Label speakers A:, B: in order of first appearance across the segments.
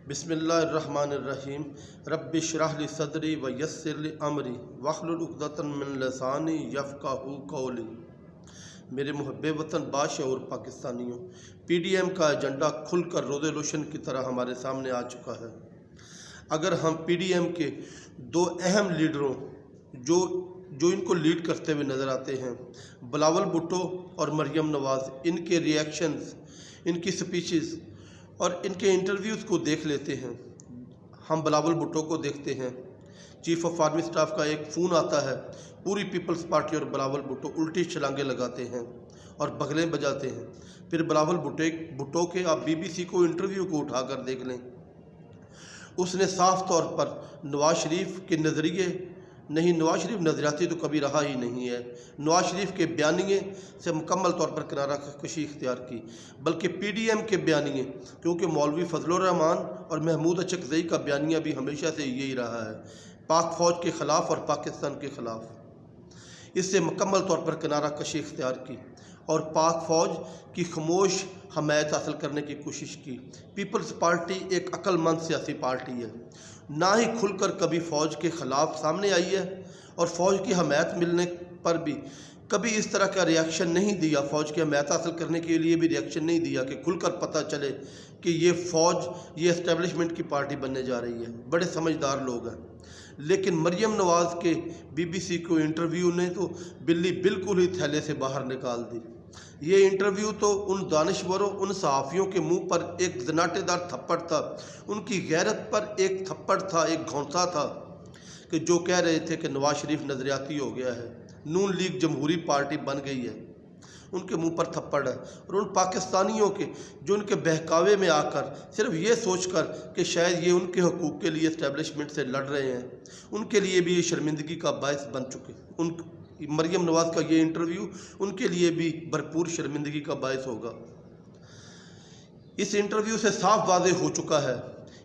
A: بسم اللہ الرحمن الرحیم رب اشرح لی صدری ویسر لی امری واحلل عقدۃ من لسانی یفقہوا قولی۔ میرے محب وطن باشعور پاکستانیوں، پی ڈی ایم کا ایجنڈا کھل کر روز روشن کی طرح ہمارے سامنے آ چکا ہے۔ اگر ہم پی ڈی ایم کے دو اہم لیڈروں جو ان کو لیڈ کرتے ہوئے نظر آتے ہیں، بلاول بھٹو اور مریم نواز، ان کے ریئیکشنز، ان کی سپیچز اور ان کے انٹرویوز کو دیکھ لیتے ہیں۔ ہم بلاول بھٹو کو دیکھتے ہیں، چیف آف آرمی سٹاف کا ایک فون آتا ہے، پوری پیپلز پارٹی اور بلاول بھٹو الٹی چھلانگیں لگاتے ہیں اور بغلیں بجاتے ہیں۔ پھر بلاول بھٹو کے آپ بی بی سی کو انٹرویو کو اٹھا کر دیکھ لیں، اس نے صاف طور پر نواز شریف کے نظریے نہیں، نواز شریف نظریاتی تو کبھی رہا ہی نہیں ہے، نواز شریف کے بیانیے سے مکمل طور پر کنارہ کشی اختیار کی، بلکہ پی ڈی ایم کے بیانیے، کیونکہ مولوی فضل الرحمان اور محمود اچکزئی کا بیانیہ بھی ہمیشہ سے یہی رہا ہے، پاک فوج کے خلاف اور پاکستان کے خلاف، اس سے مکمل طور پر کنارہ کشی اختیار کی اور پاک فوج کی خاموش حمایت حاصل کرنے کی کوشش کی۔ پیپلز پارٹی ایک عقل مند سیاسی پارٹی ہے، نہ ہی کھل کر کبھی فوج کے خلاف سامنے آئی ہے اور فوج کی حمایت ملنے پر بھی کبھی اس طرح کا ریاکشن نہیں دیا، فوج کی حمایت حاصل کرنے کے لیے بھی ریاکشن نہیں دیا کہ کھل کر پتہ چلے کہ یہ فوج یہ اسٹیبلشمنٹ کی پارٹی بننے جا رہی ہے۔ بڑے سمجھدار لوگ ہیں، لیکن مریم نواز کے بی بی سی کو انٹرویو نے تو بلی بالکل ہی تھیلے سے باہر نکال دی۔ یہ انٹرویو تو ان دانشوروں، ان صحافیوں کے منہ پر ایک زناٹے دار تھپڑ تھا، ان کی غیرت پر ایک تھپڑ تھا، ایک گھونسا تھا کہ جو کہہ رہے تھے کہ نواز شریف نظریاتی ہو گیا ہے، نون لیگ جمہوری پارٹی بن گئی ہے، ان کے منہ پر تھپڑ ہے۔ اور ان پاکستانیوں کے جو ان کے بہکاوے میں آ کر صرف یہ سوچ کر کہ شاید یہ ان کے حقوق کے لیے اسٹیبلشمنٹ سے لڑ رہے ہیں، ان کے لیے بھی یہ شرمندگی کا باعث بن چکے۔ مریم نواز کا یہ انٹرویو ان کے لیے بھی بھرپور شرمندگی کا باعث ہوگا۔ اس انٹرویو سے صاف واضح ہو چکا ہے،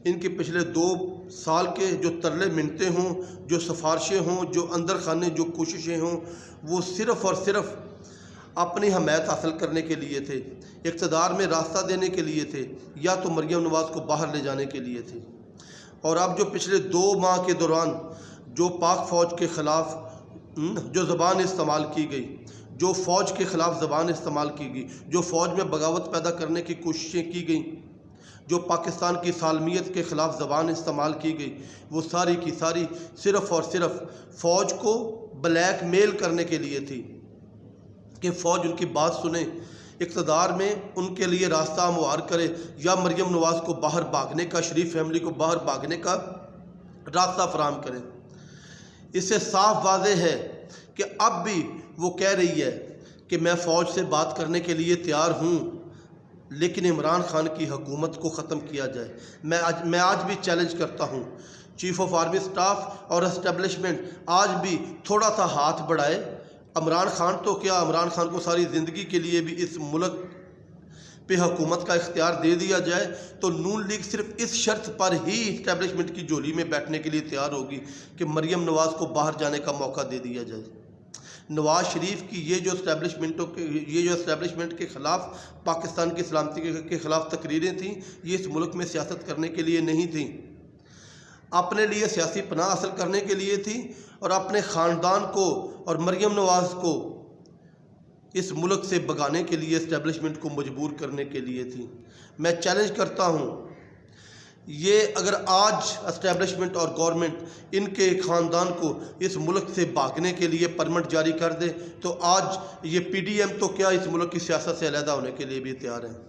A: ان کے پچھلے 2 سال کے جو ترلے منتیں ہوں، جو سفارشیں ہوں، جو اندر خانے جو کوششیں ہوں، وہ صرف اور صرف اپنی حمایت حاصل کرنے کے لیے تھے، اقتدار میں راستہ دینے کے لیے تھے، یا تو مریم نواز کو باہر لے جانے کے لیے تھے۔ اور اب جو پچھلے 2 ماہ کے دوران جو پاک فوج کے خلاف جو زبان استعمال کی گئی، جو فوج کے خلاف زبان استعمال کی گئی، جو فوج میں بغاوت پیدا کرنے کی کوششیں کی گئیں، جو پاکستان کی سالمیت کے خلاف زبان استعمال کی گئی، وہ ساری کی ساری صرف اور صرف فوج کو بلیک میل کرنے کے لیے تھی کہ فوج ان کی بات سنے، اقتدار میں ان کے لیے راستہ ہموار کرے یا مریم نواز کو باہر بھاگنے کا، شریف فیملی کو باہر بھاگنے کا راستہ فراہم کرے۔ اس سے صاف واضح ہے کہ اب بھی وہ کہہ رہی ہے کہ میں فوج سے بات کرنے کے لیے تیار ہوں، لیکن عمران خان کی حکومت کو ختم کیا جائے۔ میں آج بھی چیلنج کرتا ہوں، چیف آف آرمی سٹاف اور اسٹیبلشمنٹ آج بھی تھوڑا سا ہاتھ بڑھائے۔ عمران خان تو کیا، عمران خان کو ساری زندگی کے لیے بھی اس ملک پہ حکومت کا اختیار دے دیا جائے تو نون لیگ صرف اس شرط پر ہی اسٹیبلشمنٹ کی جولی میں بیٹھنے کے لیے تیار ہوگی کہ مریم نواز کو باہر جانے کا موقع دے دیا جائے۔ نواز شریف کی یہ جو اسٹیبلشمنٹ کے خلاف، پاکستان کی سلامتی کے خلاف تقریریں تھیں، یہ اس ملک میں سیاست کرنے کے لیے نہیں تھیں، اپنے لیے سیاسی پناہ حاصل کرنے کے لیے تھیں اور اپنے خاندان کو اور مریم نواز کو اس ملک سے بھگانے کے لیے، اسٹیبلشمنٹ کو مجبور کرنے کے لیے تھی۔ میں چیلنج کرتا ہوں، یہ اگر آج اسٹیبلشمنٹ اور گورنمنٹ ان کے خاندان کو اس ملک سے بھاگنے کے لیے پرمٹ جاری کر دے تو آج یہ پی ڈی ایم تو کیا اس ملک کی سیاست سے علیحدہ ہونے کے لیے بھی تیار ہیں۔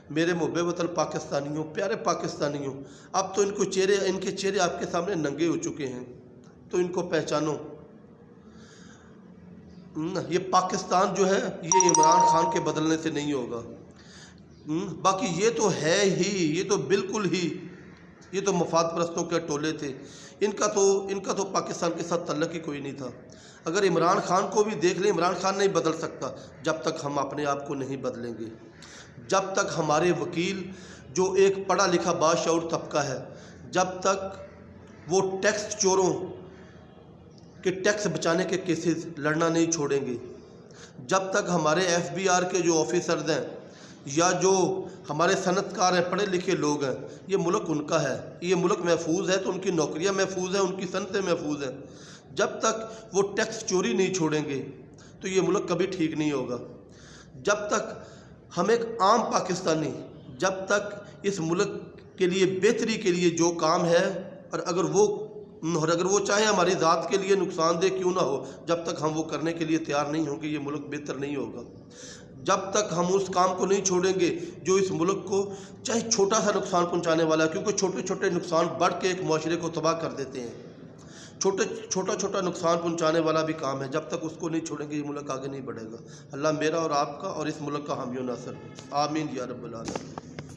A: میرے محب وطن پاکستانیوں، پیارے پاکستانیوں، اب تو ان کے چہرے آپ کے سامنے ننگے ہو چکے ہیں، تو ان کو پہچانو۔ یہ پاکستان جو ہے یہ عمران خان کے بدلنے سے نہیں ہوگا۔ باقی یہ تو ہے ہی، یہ تو بالکل ہی، یہ تو مفاد پرستوں کے ٹولے تھے، ان کا تو پاکستان کے ساتھ تعلق ہی کوئی نہیں تھا۔ اگر عمران خان کو بھی دیکھ لیں، عمران خان نہیں بدل سکتا جب تک ہم اپنے آپ کو نہیں بدلیں گے، جب تک ہمارے وکیل جو ایک پڑھا لکھا باشعور طبقہ ہے، جب تک وہ ٹیکس چوروں کہ ٹیکس بچانے کے کیسز لڑنا نہیں چھوڑیں گے، جب تک ہمارے ایف بی آر کے جو آفیسرز ہیں یا جو ہمارے صنعت کار ہیں، پڑھے لکھے لوگ ہیں، یہ ملک ان کا ہے، یہ ملک محفوظ ہے تو ان کی نوکریاں محفوظ ہیں، ان کی صنعتیں محفوظ ہیں۔ جب تک وہ ٹیکس چوری نہیں چھوڑیں گے تو یہ ملک کبھی ٹھیک نہیں ہوگا۔ جب تک ہم ایک عام پاکستانی، جب تک اس ملک کے لیے بہتری کے لیے جو کام ہے، اور اگر وہ چاہے ہماری ذات کے لیے نقصان دہ کیوں نہ ہو، جب تک ہم وہ کرنے کے لیے تیار نہیں ہوں گے یہ ملک بہتر نہیں ہوگا۔ جب تک ہم اس کام کو نہیں چھوڑیں گے جو اس ملک کو چاہے چھوٹا سا نقصان پہنچانے والا ہے، کیونکہ چھوٹے چھوٹے نقصان بڑھ کے ایک معاشرے کو تباہ کر دیتے ہیں۔ چھوٹا نقصان پہنچانے والا بھی کام ہے، جب تک اس کو نہیں چھوڑیں گے یہ ملک آگے نہیں بڑھے گا۔ اللہ میرا اور آپ کا اور اس ملک کا حامی و ناصر ہو، آمین یا رب العالمین۔